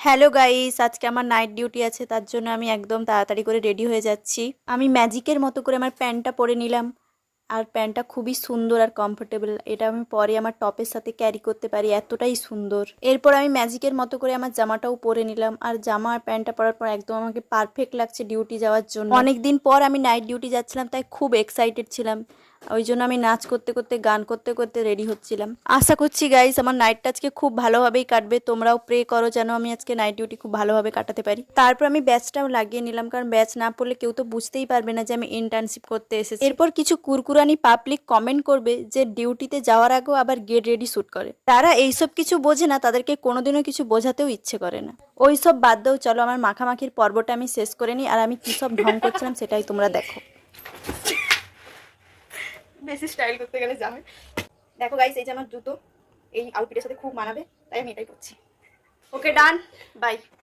Hello guys, আজকে আমার night duty আছে, তার জন্য আমি একদম তাড়াতাড়ি করে রেডি হয়ে যাচ্ছি। আমি ম্যাজিকের মতো করে আমার প্যান্টটা পরে নিলাম। আর প্যান্টটা খুবই সুন্দর আর কমফোর্টেবল। এটা আমি পরে আমার টপের সাথে ক্যারি করতে পারি, এতটাই সুন্দর। এরপর আমি ম্যাজিকের মতো করে আমার জামাটাও পরে নিলাম। আর জামা আর প্যান্টটা পরার পর একদম আমাকে পারফেক্ট লাগছে ডিউটি যাওয়ার জন্য। অনেক দিন পর আমি নাইট ডিউটি যাচ্ছিলাম, তাই খুব এক্সাইটেড ছিলাম। ওই জন্য আমি নাচ করতে করতে গান করতে করতে রেডি হচ্ছিলাম। আশা করছি গাইস আমার নাইটটা আজকে খুব ভালোভাবেই কাটবে। তোমরাও প্রে করো যেন আমি আজকে নাইট ডিউটি খুব ভালোভাবে কাটাতে পারি। তারপর আমি ব্যাচটাও লাগিয়ে নিলাম, কারণ ব্যাচ না পড়লে কেউ তো বুঝতেই পারবে না যে আমি ইন্টার্নশিপ করতে এসেছি। এরপর কিছু কুরকুরানি পাবলিক কমেন্ট করবে যে ডিউটিতে যাওয়ার আগেও আবার গেট রেডি শ্যুট করে। তারা এইসব কিছু বোঝে না, তাদেরকে কোনোদিনও কিছু বোঝাতেও ইচ্ছে করে না। ওই সব বাদ দাও, চলো আমার মাখামাখির পর্বটা আমি শেষ করে নিই। আর আমি কী সব ঢং করছিলাম সেটাই তোমরা দেখো। বেশি স্টাইল করতে গেলে যাবে। দেখো গাইস, এই যে আমার জুতো এই আউটফিটের সাথে খুব মানাবে, তাই আমি এটাই করছি। ওকে, ডান, বাই।